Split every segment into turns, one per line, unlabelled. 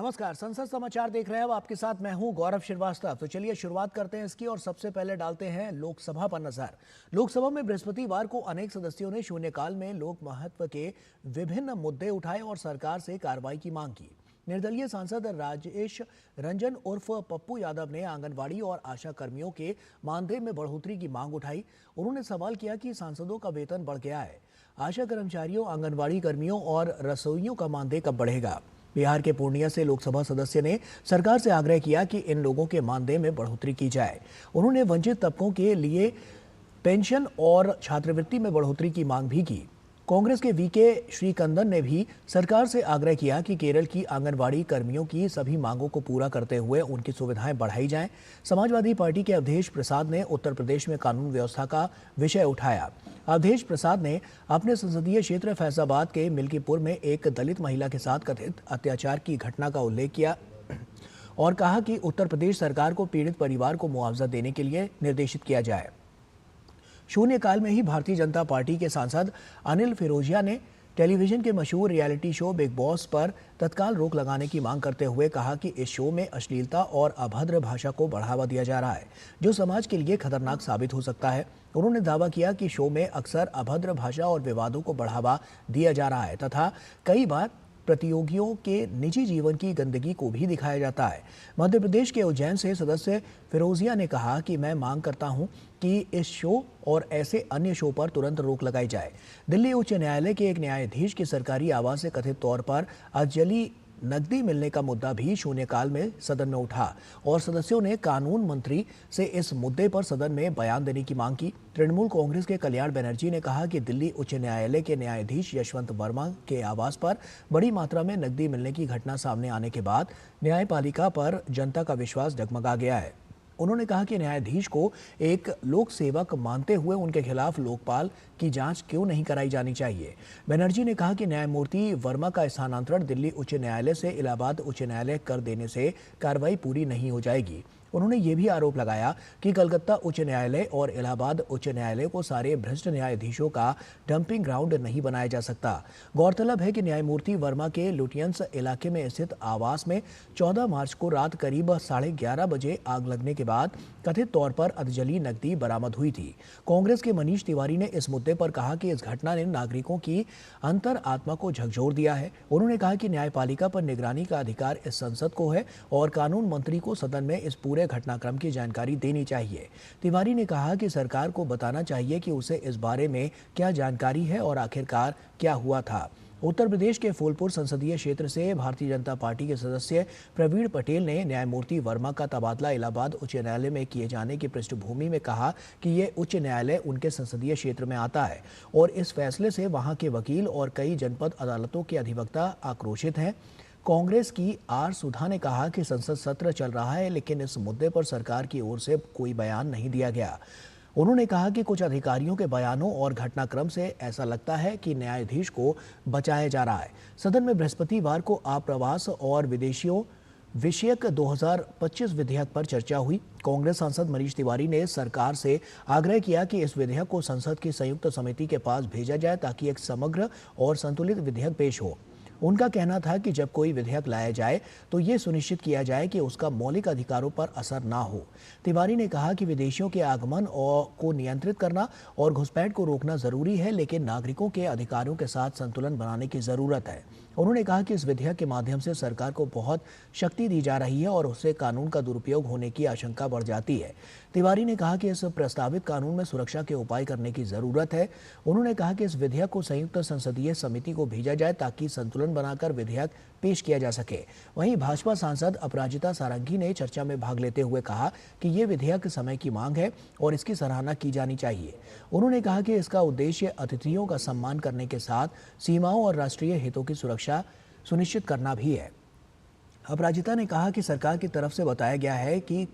नमस्कार, संसद समाचार देख रहे हैं। अब आपके साथ मैं हूं गौरव श्रीवास्तव। तो चलिए शुरुआत करते हैं इसकी और सबसे पहले डालते हैं लोकसभा पर नजर। लोकसभा में बृहस्पतिवार को अनेक सदस्यों ने शून्यकाल में लोक महत्व के विभिन्न मुद्दे उठाए और सरकार से कार्रवाई की मांग की। निर्दलीय सांसद राजेश रंजन उर्फ पप्पू यादव ने आंगनबाड़ी और आशा कर्मियों के मानदेय में बढ़ोतरी की मांग उठाई। उन्होंने सवाल किया कि सांसदों का वेतन बढ़ गया है, आशा कर्मचारियों, आंगनबाड़ी कर्मियों और रसोइयों का मानदेय कब बढ़ेगा। बिहार के पूर्णिया से लोकसभा सदस्य ने सरकार से आग्रह किया कि इन लोगों के मानदेय में बढ़ोतरी की जाए। उन्होंने वंचित तबकों के लिए पेंशन और छात्रवृत्ति में बढ़ोतरी की मांग भी की। कांग्रेस के वीके श्रीकंदन ने भी सरकार से आग्रह किया कि केरल की आंगनबाड़ी कर्मियों की सभी मांगों को पूरा करते हुए उनकी सुविधाएं बढ़ाई जाएं। समाजवादी पार्टी के अवधेश प्रसाद ने उत्तर प्रदेश में कानून व्यवस्था का विषय उठाया। अवधेश प्रसाद ने अपने संसदीय क्षेत्र फैजाबाद के मिल्कीपुर में एक दलित महिला के साथ कथित अत्याचार की घटना का उल्लेख किया और कहा कि उत्तर प्रदेश सरकार को पीड़ित परिवार को मुआवजा देने के लिए निर्देशित किया जाए। शून्यकाल में ही भारतीय जनता पार्टी के सांसद अनिल फिरोजिया ने टेलीविजन के मशहूर रियलिटी शो बिग बॉस पर तत्काल रोक लगाने की मांग करते हुए कहा कि इस शो में अश्लीलता और अभद्र भाषा को बढ़ावा दिया जा रहा है, जो समाज के लिए खतरनाक साबित हो सकता है। उन्होंने दावा किया कि शो में अक्सर अभद्र भाषा और विवादों को बढ़ावा दिया जा रहा है तथा कई बार प्रतियोगियों के निजी जीवन की गंदगी को भी दिखाया जाता है। मध्य प्रदेश के उज्जैन से सदस्य फिरोजिया ने कहा कि मैं मांग करता हूं कि इस शो और ऐसे अन्य शो पर तुरंत रोक लगाई जाए। दिल्ली उच्च न्यायालय के एक न्यायाधीश के सरकारी आवास से कथित तौर पर अजली नकदी मिलने का मुद्दा भी शून्यकाल में सदन में उठा और सदस्यों ने कानून मंत्री से इस मुद्दे पर सदन में बयान देने की मांग की। तृणमूल कांग्रेस के कल्याण बनर्जी ने कहा कि दिल्ली उच्च न्यायालय के न्यायाधीश यशवंत वर्मा के आवास पर बड़ी मात्रा में नकदी मिलने की घटना सामने आने के बाद न्यायपालिका पर जनता का विश्वास डगमगा गया है। उन्होंने कहा कि न्यायाधीश को एक लोक सेवक मानते हुए उनके खिलाफ लोकपाल की जांच क्यों नहीं कराई जानी चाहिए। बनर्जी ने कहा कि न्यायमूर्ति वर्मा का स्थानांतरण दिल्ली उच्च न्यायालय से इलाहाबाद उच्च न्यायालय कर देने से कार्रवाई पूरी नहीं हो जाएगी। उन्होंने ये भी आरोप लगाया कि कलकत्ता उच्च न्यायालय और इलाहाबाद उच्च न्यायालय को सारे भ्रष्ट न्यायाधीशों का डंपिंग ग्राउंड नहीं बनाया जा सकता। गौरतलब है कि न्यायमूर्ति वर्मा के लुटियंस इलाके में स्थित आवास में 14 मार्च को रात करीब 11:30 बजे आग लगने के बाद कथित तौर पर अधजली नकदी बरामद हुई थी। कांग्रेस के मनीष तिवारी ने इस मुद्दे पर कहा कि इस घटना ने नागरिकों की अंतर आत्मा को झकझोर दिया है। उन्होंने कहा कि न्यायपालिका पर निगरानी का अधिकार इस संसद को है और कानून मंत्री को सदन में इस पूरे घटनाक्रम की जानकारी देनी चाहिए। तिवारी ने कहा कि सरकार को बताना चाहिए कि उसे इस बारे में क्या जानकारी है और आखिरकार क्या हुआ था। उत्तर प्रदेश के फूलपुर संसदीय क्षेत्र से भारतीय जनता पार्टी के सदस्य प्रवीण पटेल ने न्यायमूर्ति वर्मा का तबादला इलाहाबाद उच्च न्यायालय में किए जाने की पृष्ठभूमि में कहा कि ये उच्च न्यायालय उनके संसदीय क्षेत्र में आता है और इस फैसले से वहां के वकील और कई जनपद अदालतों के अधिवक्ता आक्रोशित हैं। कांग्रेस की आर सुधा ने कहा कि संसद सत्र चल रहा है लेकिन इस मुद्दे पर सरकार की ओर से कोई बयान नहीं दिया गया। उन्होंने कहा कि कुछ अधिकारियों के बयानों और घटनाक्रम से ऐसा लगता है कि न्यायाधीश को बचाया जा रहा है। सदन में बृहस्पतिवार को आप्रवास और विदेशियों विषयक 2025 विधेयक पर चर्चा हुई। कांग्रेस सांसद मनीष तिवारी ने सरकार से आग्रह किया कि इस विधेयक को संसद की संयुक्त समिति के पास भेजा जाए ताकि एक समग्र और संतुलित विधेयक पेश हो। उनका कहना था कि जब कोई विधेयक लाया जाए तो ये सुनिश्चित किया जाए कि उसका मौलिक अधिकारों पर असर ना हो। तिवारी ने कहा कि विदेशियों के आगमन को नियंत्रित करना और घुसपैठ को रोकना जरूरी है, लेकिन नागरिकों के अधिकारों के साथ संतुलन बनाने की जरूरत है। उन्होंने कहा कि इस विधेयक के माध्यम से सरकार को बहुत शक्ति दी जा रही है और उससे कानून का दुरुपयोग होने की आशंका बढ़ जाती है। तिवारी ने कहा कि इस प्रस्तावित कानून में सुरक्षा के उपाय करने की जरूरत है। उन्होंने कहा कि इस विधेयक को संयुक्त संसदीय समिति को भेजा जाए ताकि संतुलन बनाकर विधेयक पेश किया जा सके। वहीं भाजपा सांसद अपराजिता सारंगी ने चर्चा में भाग लेते हुए कहा कि ये विधेयक समय की मांग है और इसकी सराहना की जानी चाहिए। उन्होंने कहा कि इसका उद्देश्य अतिथियों का सम्मान करने के साथ सीमाओं और राष्ट्रीय हितों की सुरक्षा सुनिश्चित करना भी है। अपराजिता ने कहा कि सरकार की तरफ से बताया गया है कि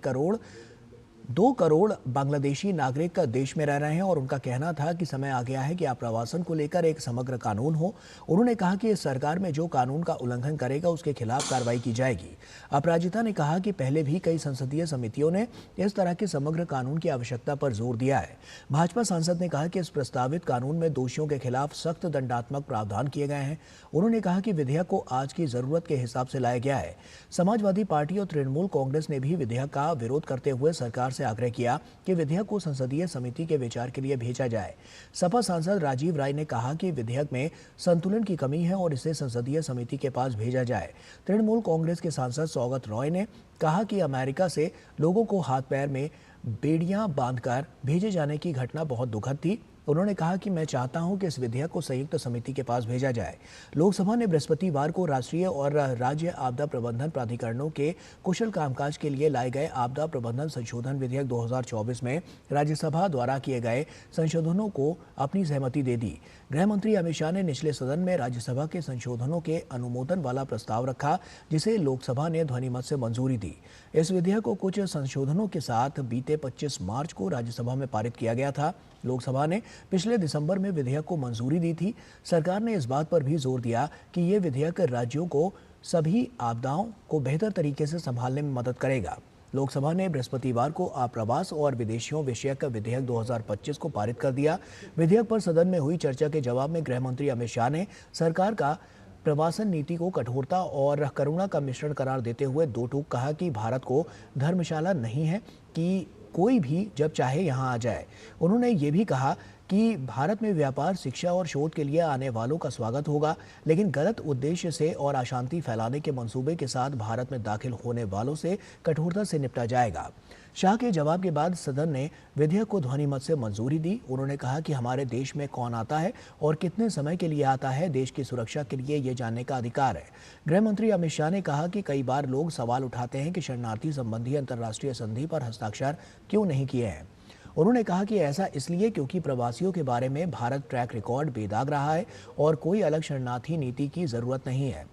2 करोड़ बांग्लादेशी नागरिक देश में रह रहे हैं और उनका कहना था कि समय आ गया है कि आप्रवासन को लेकर एक समग्र कानून हो। उन्होंने कहा कि इस सरकार में जो कानून का उल्लंघन करेगा उसके खिलाफ कार्रवाई की जाएगी। अपराजिता ने कहा कि पहले भी कई संसदीय समितियों ने इस तरह के समग्र कानून की आवश्यकता पर जोर दिया है। भाजपा सांसद ने कहा कि इस प्रस्तावित कानून में दोषियों के खिलाफ सख्त दंडात्मक प्रावधान किए गए हैं। उन्होंने कहा कि विधेयक को आज की जरूरत के हिसाब से लाया गया है। समाजवादी पार्टी और तृणमूल कांग्रेस ने भी विधेयक का विरोध करते हुए सरकार से आग्रह किया कि विधेयक को संसदीय समिति के विचार के लिए भेजा जाए। सपा सांसद राजीव राय ने कहा कि विधेयक में संतुलन की कमी है और इसे संसदीय समिति के पास भेजा जाए। तृणमूल कांग्रेस के सांसद सौगत रॉय ने कहा कि अमेरिका से लोगों को हाथ पैर में बेड़ियां बांधकर भेजे जाने की घटना बहुत दुखद थी। उन्होंने कहा कि मैं चाहता हूं कि इस विधेयक को संयुक्त समिति के पास भेजा जाए। लोकसभा ने बृहस्पतिवार को राष्ट्रीय और राज्य आपदा प्रबंधन प्राधिकरणों के कुशल कामकाज के लिए लाए गए आपदा प्रबंधन संशोधन विधेयक 2024 में राज्यसभा द्वारा किए गए संशोधनों को अपनी सहमति दे दी। गृह मंत्री अमित शाह ने निचले सदन में राज्यसभा के संशोधनों के अनुमोदन वाला प्रस्ताव रखा, जिसे लोकसभा ने ध्वनिमत से मंजूरी दी। इस विधेयक को कुछ संशोधनों के साथ बीते 25 मार्च को राज्यसभा में पारित किया गया था। लोकसभा ने पिछले दिसंबर में विधेयक को मंजूरी दी थी। सरकार ने इस बात पर भी जोर दिया कि ये विधेयक राज्यों को सभी आपदाओं को बेहतर तरीके से संभालने में मदद करेगा। लोकसभा ने बृहस्पतिवार को आप्रवास और विदेशियों विषयक विधेयक 2025 को पारित कर दिया। विधेयक पर सदन में हुई चर्चा के जवाब में गृह मंत्री अमित शाह ने सरकार का प्रवासन नीति को कठोरता और करुणा का मिश्रण करार देते हुए दो टूक कहा कि भारत को धर्मशाला नहीं है कि कोई भी जब चाहे यहाँ आ जाए। उन्होंने ये भी कहा कि भारत में व्यापार, शिक्षा और शोध के लिए आने वालों का स्वागत होगा, लेकिन गलत उद्देश्य से और अशांति फैलाने के मंसूबे के साथ भारत में दाखिल होने वालों से कठोरता से निपटा जाएगा। शाह के जवाब के बाद सदन ने विधेयक को ध्वनिमत से मंजूरी दी। उन्होंने कहा कि हमारे देश में कौन आता है और कितने समय के लिए आता है, देश की सुरक्षा के लिए ये जानने का अधिकार है। गृह मंत्री अमित शाह ने कहा कि कई बार लोग सवाल उठाते हैं कि शरणार्थी संबंधी अंतर्राष्ट्रीय संधि पर हस्ताक्षर क्यों नहीं किए हैं। उन्होंने कहा कि ऐसा इसलिए क्योंकि प्रवासियों के बारे में भारत ट्रैक रिकॉर्ड बेदाग रहा है और कोई अलग शरणार्थी नीति की जरूरत नहीं है।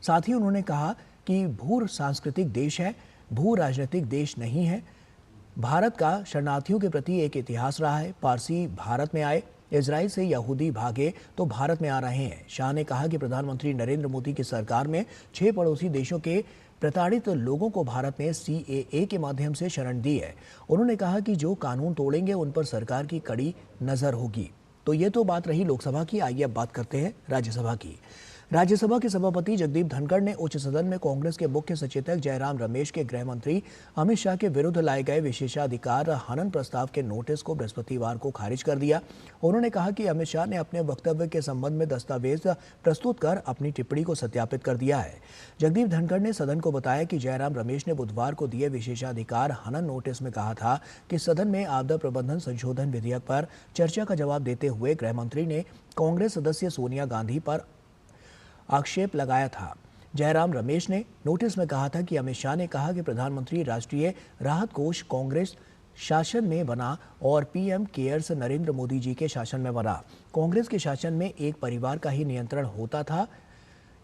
साथ ही उन्होंने कहा कि भू सांस्कृतिक देश है, भू राजनीतिक देश नहीं है। भारत का शरणार्थियों के प्रति एक इतिहास रहा है। पारसी भारत में आए, इजराइल से यहूदी भागे तो भारत में आ रहे हैं। शाह ने कहा कि प्रधानमंत्री नरेंद्र मोदी की सरकार में 6 पड़ोसी देशों के प्रताड़ित लोगों को भारत ने CAA के माध्यम से शरण दी है। उन्होंने कहा कि जो कानून तोड़ेंगे उन पर सरकार की कड़ी नजर होगी। तो ये तो बात रही लोकसभा की। आइए अब बात करते हैं राज्यसभा की। राज्यसभा के सभापति जगदीप धनखड़ ने उच्च सदन में कांग्रेस के मुख्य सचेतक जयराम रमेश के गृह मंत्री अमित शाह के विरुद्ध लाए गए विशेषाधिकार हनन प्रस्ताव के नोटिस को बृहस्पतिवार को खारिज कर दिया। उन्होंने कहा कि अमित शाह ने अपने वक्तव्य के संबंध में दस्तावेज प्रस्तुत कर अपनी टिप्पणी को सत्यापित कर दिया है। जगदीप धनखड़ ने सदन को बताया कि जयराम रमेश ने बुधवार को दिए विशेषाधिकार हनन नोटिस में कहा था कि सदन में आपदा प्रबंधन संशोधन विधेयक पर चर्चा का जवाब देते हुए गृह मंत्री ने कांग्रेस सदस्य सोनिया गांधी पर आक्षेप लगाया था। जयराम रमेश ने नोटिस में कहा था कि अमित शाह ने कहा कि प्रधानमंत्री राष्ट्रीय राहत कोष कांग्रेस शासन में बना और PM केयर्स नरेंद्र मोदी जी के शासन में बना। कांग्रेस के शासन में एक परिवार का ही नियंत्रण होता था,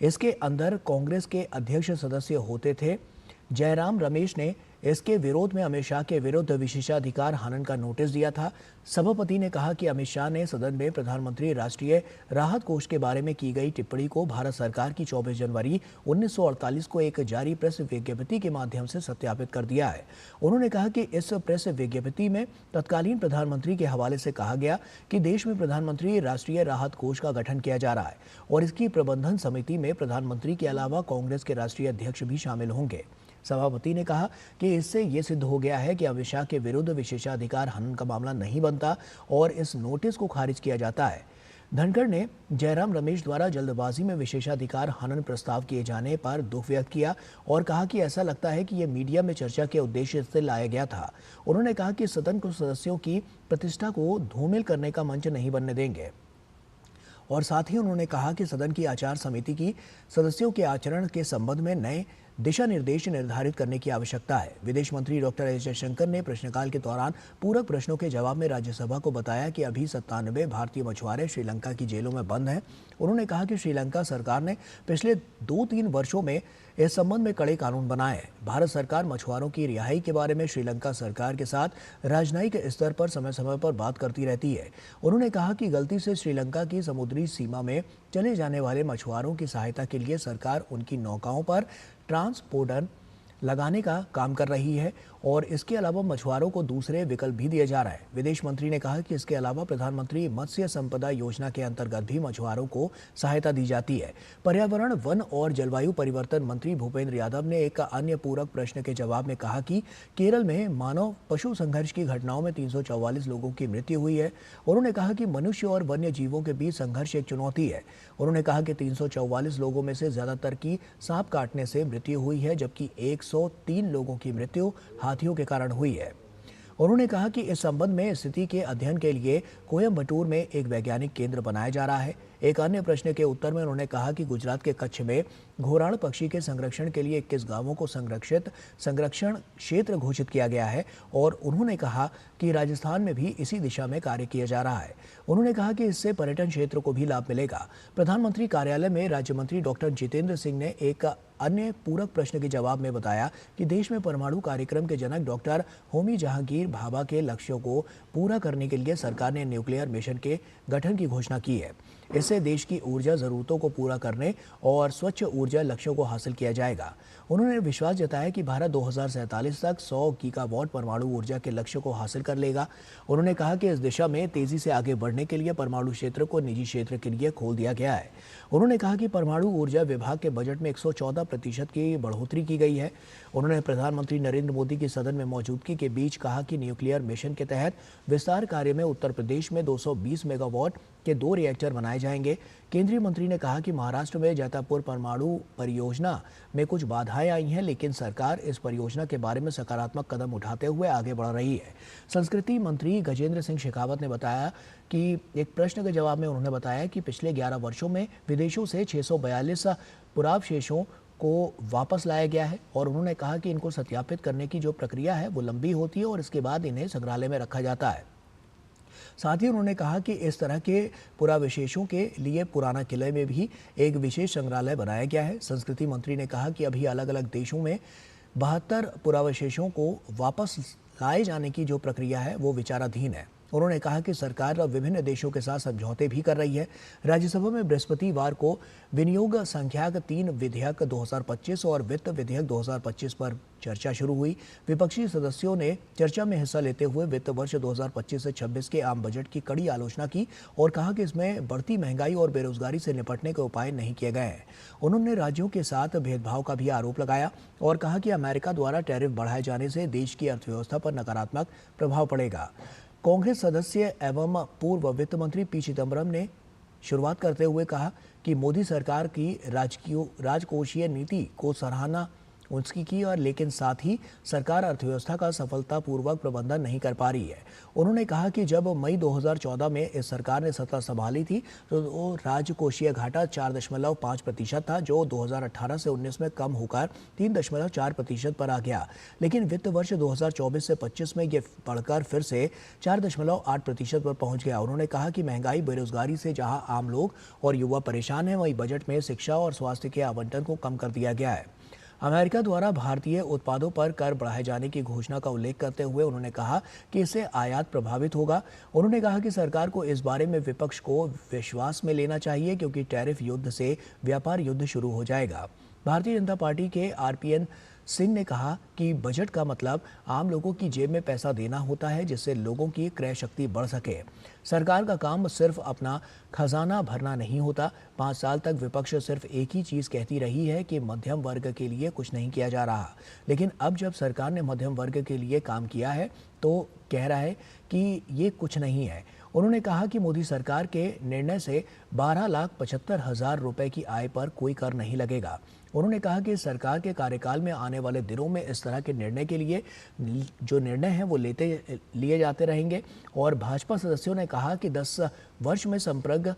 इसके अंदर कांग्रेस के अध्यक्ष सदस्य होते थे। जयराम रमेश ने इसके विरोध में अमित शाह के विरुद्ध विशेषाधिकार हनन का नोटिस दिया था। सभापति ने कहा कि अमित शाह ने सदन में प्रधानमंत्री राष्ट्रीय राहत कोष के बारे में की गई टिप्पणी को भारत सरकार की 24 जनवरी 1948 को एक जारी प्रेस विज्ञप्ति के माध्यम से सत्यापित कर दिया है। उन्होंने कहा कि इस प्रेस विज्ञप्ति में तत्कालीन प्रधानमंत्री के हवाले से कहा गया कि देश में प्रधानमंत्री राष्ट्रीय राहत कोष का गठन किया जा रहा है और इसकी प्रबंधन समिति में प्रधानमंत्री के अलावा कांग्रेस के राष्ट्रीय अध्यक्ष भी शामिल होंगे। सभापति ने कहा कि इससे ये सिद्ध हो गया है कि अमित शाह के विरुद्ध विशेषाधिकार हनन का मामला नहीं बनता और इस नोटिस को खारिज किया जाता है। धनखड़ ने जयराम रमेश द्वारा जल्दबाजी में विशेषाधिकार हनन प्रस्ताव किए जाने पर दुख व्यक्त किया और कहा कि ऐसा लगता है कि यह मीडिया में चर्चा के उद्देश्य से लाया गया था। उन्होंने कहा कि सदन को सदस्यों की प्रतिष्ठा को धूमिल करने का मंच नहीं बनने देंगे और साथ ही उन्होंने कहा कि सदन की आचार समिति की सदस्यों के आचरण के संबंध में नए दिशा निर्देश निर्धारित करने की आवश्यकता है। विदेश मंत्री डॉक्टर एस जयशंकर ने प्रश्नकाल के दौरान पूरक प्रश्नों के जवाब में राज्यसभा को बताया कि अभी 97 भारतीय मछुआरे श्रीलंका की जेलों में बंद हैं। उन्होंने कहा कि श्रीलंका सरकार ने पिछले 2-3 वर्षों में इस संबंध में कड़े कानून बनाए हैं। भारत सरकार मछुआरों की रिहाई के बारे में श्रीलंका सरकार के साथ राजनयिक स्तर पर समय समय पर बात करती रहती है। उन्होंने कहा कि गलती से श्रीलंका की समुद्री सीमा में चले जाने वाले मछुआरों की सहायता के लिए सरकार उनकी नौकाओं पर ट्रांसपोर्टर लगाने का काम कर रही है और इसके अलावा मछुआरों को दूसरे विकल्प भी दिए जा रहा है। विदेश मंत्री ने कहा कि इसके अलावा प्रधानमंत्री मत्स्य संपदा योजना के अंतर्गत भी मछुआरों को सहायता दी जाती है। पर्यावरण, वन और जलवायु परिवर्तन मंत्री भूपेंद्र यादव ने एक अन्य पूरक प्रश्न के जवाब में कहा कि केरल में मानव पशु संघर्ष की घटनाओं में 344 लोगों की मृत्यु हुई है। उन्होंने कहा कि मनुष्य और वन्य जीवों के बीच संघर्ष एक चुनौती है। उन्होंने कहा कि 344 लोगों में से ज्यादातर की सांप काटने से मृत्यु हुई है, जबकि 103 लोगों की मृत्यु हाथियों के कारण हुई है। उन्होंने कहा कि इस संबंध में स्थिति के अध्ययन के लिए कोयम्बटूर में एक वैज्ञानिक केंद्र बनाया जा रहा है। एक अन्य प्रश्न के उत्तर में उन्होंने कहा कि गुजरात के कच्छ में घोराण पक्षी के संरक्षण के लिए 21 गांवों को संरक्षण क्षेत्र घोषित किया गया है और उन्होंने कहा कि राजस्थान में भी इसी दिशा में कार्य किया जा रहा है। उन्होंने कहा कि इससे पर्यटन क्षेत्र को भी लाभ मिलेगा। प्रधानमंत्री कार्यालय में राज्य मंत्री डॉक्टर जितेंद्र सिंह ने एक अन्य पूरक प्रश्न के जवाब में बताया कि देश में परमाणु कार्यक्रम के जनक डॉक्टर होमी जहांगीर भाभा के लक्ष्यों को पूरा करने के लिए सरकार ने न्यूक्लियर मिशन के गठन की घोषणा की है। इससे देश की ऊर्जा जरूरतों को पूरा करने और स्वच्छ ऊर्जा लक्ष्यों को हासिल किया जाएगा। उन्होंने विश्वास जताया कि भारत 2047 तक 100 गीगावाट परमाणु ऊर्जा के लक्ष्य को हासिल कर लेगा। उन्होंने कहा कि इस दिशा में तेजी से आगे बढ़ने के लिए परमाणु क्षेत्र को निजी क्षेत्र के लिए खोल दिया गया है। उन्होंने कहा कि परमाणु ऊर्जा विभाग के बजट में 114% की बढ़ोतरी की गई है। उन्होंने प्रधानमंत्री नरेंद्र मोदी की सदन में मौजूदगी के बीच कहा कि न्यूक्लियर मिशन के तहत विस्तार कार्य में उत्तर प्रदेश में 220 मेगावाट के 2 रिएक्टर बनाए जाएंगे। केंद्रीय मंत्री ने कहा कि महाराष्ट्र में जैतापुर परमाणु परियोजना में कुछ बाधाएं आई हैं, लेकिन सरकार इस परियोजना के बारे में सकारात्मक कदम उठाते हुए आगे बढ़ रही है। संस्कृति मंत्री गजेंद्र सिंह शेखावत ने बताया कि एक प्रश्न के जवाब में उन्होंने बताया कि पिछले 11 वर्षों में विदेशों से 642 पुरावशेषों को वापस लाया गया है और उन्होंने कहा कि इनको सत्यापित करने की जो प्रक्रिया है वो लंबी होती है और इसके बाद इन्हें संग्रहालय में रखा जाता है। साथ ही उन्होंने कहा कि इस तरह के पुरावशेषों के लिए पुराना किले में भी एक विशेष संग्रहालय बनाया गया है। संस्कृति मंत्री ने कहा कि अभी अलग अलग देशों में 72 पुरावशेषों को वापस लाए जाने की जो प्रक्रिया है वो विचाराधीन है। उन्होंने कहा कि सरकार विभिन्न देशों के साथ समझौते भी कर रही है। राज्यसभा में बृहस्पतिवार को विनियोग संख्याक 3 विधेयक 2025 और वित्त विधेयक 2025 पर चर्चा शुरू हुई। विपक्षी सदस्यों ने चर्चा में हिस्सा लेते हुए वित्त वर्ष 2025 से 26 के आम बजट की कड़ी आलोचना की और कहा कि इसमें बढ़ती महंगाई और बेरोजगारी से निपटने के उपाय नहीं किए गए हैं। उन्होंने राज्यों के साथ भेदभाव का भी आरोप लगाया और कहा कि अमेरिका द्वारा टैरिफ बढ़ाए जाने से देश की अर्थव्यवस्था पर नकारात्मक प्रभाव पड़ेगा। कांग्रेस सदस्य एवं पूर्व वित्त मंत्री पी चिदम्बरम ने शुरुआत करते हुए कहा कि मोदी सरकार की राजकोषीय नीति को सराहना उसकी की और लेकिन साथ ही सरकार अर्थव्यवस्था का सफलतापूर्वक प्रबंधन नहीं कर पा रही है। उन्होंने कहा कि जब मई 2014 में इस सरकार ने सत्ता संभाली थी तो राजकोषीय घाटा 4.5% था, जो 2018 से 19 में कम होकर 3.4% पर आ गया। लेकिन वित्त वर्ष 2024 से 25 में ये बढ़कर फिर से 4.8% पर पहुंच गया। उन्होंने कहा कि महंगाई, बेरोजगारी से जहां आम लोग और युवा परेशान हैं, वहीं बजट में शिक्षा और स्वास्थ्य के आवंटन को कम कर दिया गया है। अमेरिका द्वारा भारतीय उत्पादों पर कर बढ़ाए जाने की घोषणा का उल्लेख करते हुए उन्होंने कहा कि इससे आयात प्रभावित होगा। उन्होंने कहा कि सरकार को इस बारे में विपक्ष को विश्वास में लेना चाहिए, क्योंकि टैरिफ युद्ध से व्यापार युद्ध शुरू हो जाएगा। भारतीय जनता पार्टी के आरपीएन सिंह ने कहा कि बजट का मतलब आम लोगों की जेब में पैसा देना होता है, जिससे लोगों की क्रय शक्ति बढ़ सके। सरकार का काम सिर्फ अपना खजाना भरना नहीं होता। 5 साल तक विपक्ष सिर्फ एक ही चीज़ कहती रही है कि मध्यम वर्ग के लिए कुछ नहीं किया जा रहा, लेकिन अब जब सरकार ने मध्यम वर्ग के लिए काम किया है तो कह रहा है कि ये कुछ नहीं है। उन्होंने कहा कि मोदी सरकार के निर्णय से 12,75,000 रुपए की आय पर कोई कर नहीं लगेगा। उन्होंने कहा कि सरकार के कार्यकाल में आने वाले दिनों में इस तरह के निर्णय के लिए जो निर्णय हैं वो लिए जाते रहेंगे। और भाजपा सदस्यों ने कहा कि 10 वर्ष में संप्रग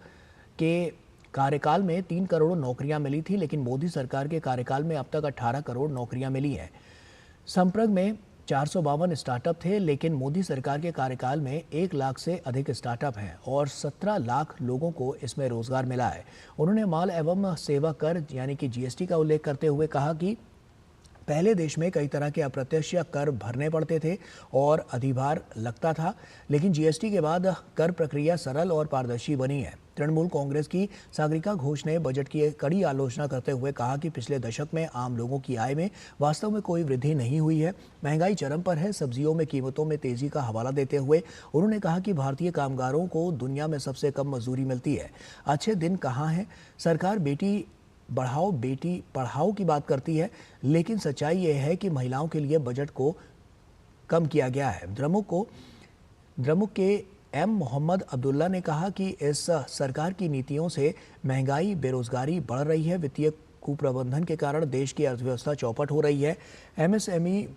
के कार्यकाल में 3 करोड़ नौकरियां मिली थी, लेकिन मोदी सरकार के कार्यकाल में अब तक 18 करोड़ नौकरियां मिली हैं। संपर्क में 452 स्टार्टअप थे, लेकिन मोदी सरकार के कार्यकाल में 1 लाख से अधिक स्टार्टअप हैं और 17 लाख लोगों को इसमें रोजगार मिला है। उन्होंने माल एवं सेवा कर यानी कि जीएसटी का उल्लेख करते हुए कहा कि पहले देश में कई तरह के अप्रत्यक्ष कर भरने पड़ते थे और अधिभार लगता था, लेकिन जीएसटी के बाद कर प्रक्रिया सरल और पारदर्शी बनी है। तृणमूल कांग्रेस की सागरिका घोष ने बजट की कड़ी आलोचना करते हुए कहा कि पिछले दशक में आम लोगों की आय में वास्तव में कोई वृद्धि नहीं हुई है। महंगाई चरम पर है। सब्जियों में कीमतों में तेजी का हवाला देते हुए उन्होंने कहा कि भारतीय कामगारों को दुनिया में सबसे कम मजदूरी मिलती है। अच्छे दिन कहाँ हैं? सरकार बेटी बढ़ाओ बेटी पढ़ाओ की बात करती है, लेकिन सच्चाई यह है कि महिलाओं के लिए बजट को कम किया गया है। द्रमुक के एम मोहम्मद अब्दुल्ला ने कहा कि इस सरकार की नीतियों से महंगाई, बेरोजगारी बढ़ रही है। वित्तीय कुप्रबंधन के कारण देश की अर्थव्यवस्था चौपट हो रही है। एमएसएमई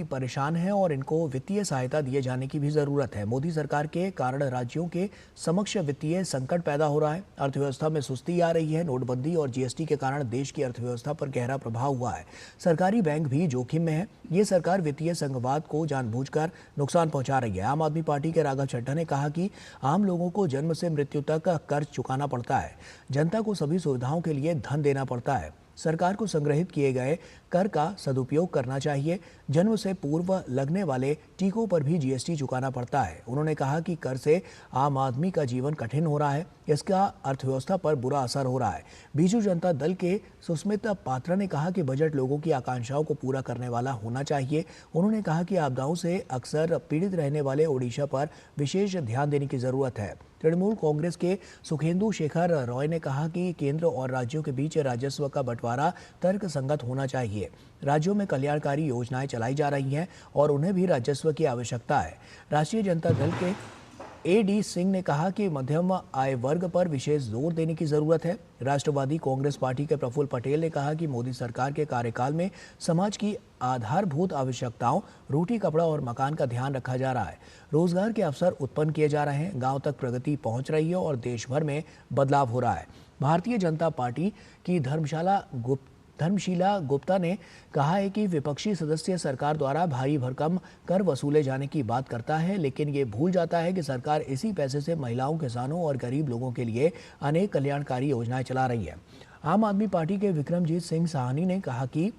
परेशान है और इनको वित्तीय सहायता दिए जाने की भी जरूरत है। मोदी सरकार के कारण राज्यों के समक्ष वित्तीय संकट पैदा हो रहा है। अर्थव्यवस्था में सुस्ती आ रही है। नोटबंदी और जीएसटी के कारण देश की अर्थव्यवस्था पर गहरा प्रभाव हुआ है। सरकारी बैंक भी जोखिम में है। ये सरकार वित्तीय संघवाद को जानबूझकर नुकसान पहुंचा रही है। आम आदमी पार्टी के राघव चड्ढा ने कहा कि आम लोगों को जन्म से मृत्यु तक कर्ज चुकाना पड़ता है। जनता को सभी सुविधाओं के लिए धन देना पड़ता है। सरकार को संग्रहित किए गए कर का सदुपयोग करना चाहिए। जन्म से पूर्व लगने वाले टीकों पर भी जीएसटी चुकाना पड़ता है। उन्होंने कहा कि कर से आम आदमी का जीवन कठिन हो रहा है। इसका अर्थव्यवस्था पर बुरा असर हो रहा है। बीजू जनता दल के सुस्मिता पात्रा ने कहा कि बजट लोगों की आकांक्षाओं को पूरा करने वाला होना चाहिए। उन्होंने कहा कि आपदाओं से अक्सर पीड़ित रहने वाले ओडिशा पर विशेष ध्यान देने की जरूरत है। तृणमूल कांग्रेस के सुखेंदु शेखर रॉय ने कहा कि केंद्र और राज्यों के बीच राजस्व का बंटवारा तर्क संगत होना चाहिए। राज्यों में कल्याणकारी योजनाएं चलाई जा रही हैं और उन्हें भी राजस्व की आवश्यकता है। राष्ट्रीय जनता दल के एडी सिंह ने कहा कि मध्यम आय वर्ग पर विशेष जोर देने की जरूरत है। राष्ट्रवादी कांग्रेस पार्टी के प्रफुल्ल पटेल ने कहा कि मोदी सरकार के कार्यकाल में समाज की आधारभूत आवश्यकताओं, रोटी, कपड़ा और मकान का ध्यान रखा जा रहा है। रोजगार के अवसर उत्पन्न किए जा रहे हैं। गांव तक प्रगति पहुंच रही है और देश भर में बदलाव हो रहा है। भारतीय जनता पार्टी की धर्मशीला गुप्ता ने कहा है कि विपक्षी सदस्य सरकार द्वारा भारी भरकम कर वसूले जाने की बात करता है, लेकिन ये भूल जाता है कि सरकार इसी पैसे से महिलाओं, किसानों और गरीब लोगों के लिए अनेक कल्याणकारी योजनाएं चला रही है। आम आदमी पार्टी के विक्रमजीत सिंह साहनी ने कहा कि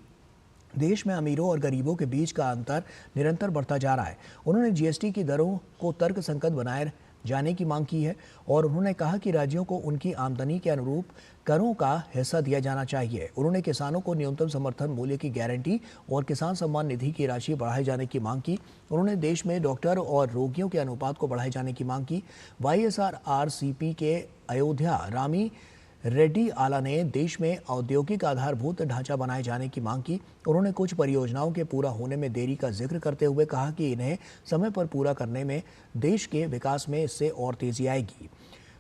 देश में अमीरों और गरीबों के बीच का अंतर निरंतर बढ़ता जा रहा है। उन्होंने जीएसटी की दरों को तर्कसंगत बनाए जाने की मांग की है और उन्होंने कहा कि राज्यों को उनकी आमदनी के अनुरूप करों का हिस्सा दिया जाना चाहिए। उन्होंने किसानों को न्यूनतम समर्थन मूल्य की गारंटी और किसान सम्मान निधि की राशि बढ़ाए जाने की मांग की। उन्होंने देश में डॉक्टर और रोगियों के अनुपात को बढ़ाए जाने की मांग की। वाईएसआरसीपी के अयोध्या रामी रेड्डी आला ने देश में औद्योगिक आधारभूत ढांचा बनाए जाने की मांग की। उन्होंने कुछ परियोजनाओं के पूरा होने में देरी का जिक्र करते हुए कहा कि इन्हें समय पर पूरा करने में देश के विकास में इससे और तेजी आएगी।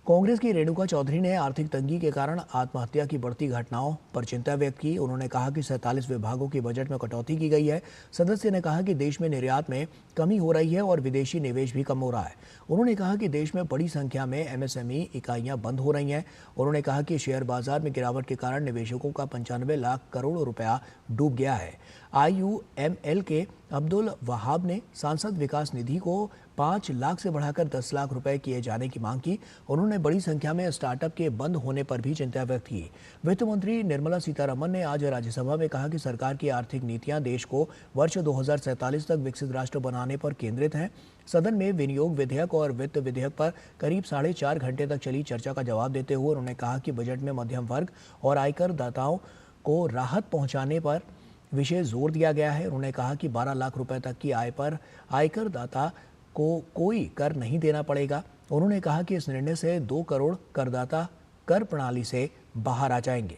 कांग्रेस की रेणुका चौधरी ने आर्थिक तंगी के कारण आत्महत्या की बढ़ती घटनाओं पर चिंता व्यक्त की। उन्होंने कहा कि 47 विभागों की बजट में कटौती की गई है। सदस्य ने कहा कि देश में निर्यात में कमी हो रही है और विदेशी निवेश भी कम हो रहा है। उन्होंने कहा कि देश में बड़ी संख्या में एमएसएमई इकाइयां बंद हो रही हैं। उन्होंने कहा कि शेयर बाजार में गिरावट के कारण निवेशकों का 95 लाख करोड़ रुपया डूब गया है। आईयूएमएल के अब्दुल वहाब ने सांसद विकास निधि को 5 लाख से बढ़ाकर 10 लाख रुपए किए जाने की मांग की। उन्होंने बड़ी संख्या में स्टार्टअप के बंद होने पर भी चिंता व्यक्त की। वित्त मंत्री निर्मला सीतारमण ने आज राज्यसभा में कहा कि सरकार की आर्थिक नीतियां देश को वर्ष 2047 तक विकसित राष्ट्र बनाने पर केंद्रित हैं। सदन में विनियोग विधेयक और वित्त विधेयक पर करीब 4.5 घंटे तक चली चर्चा का जवाब देते हुए उन्होंने कहा कि बजट में मध्यम वर्ग और आयकर दाताओं को राहत पहुंचाने पर विशेष जोर दिया गया है। उन्होंने कहा कि 12 लाख रुपए तक की आय पर आयकर दाता को कोई कर नहीं देना पड़ेगा। उन्होंने कहा कि इस निर्णय से 2 करोड़ करदाता कर प्रणाली से बाहर आ जाएंगे।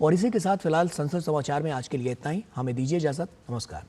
और इसी के साथ फिलहाल संसद समाचार में आज के लिए इतना ही। हमें दीजिए इजाजत। नमस्कार।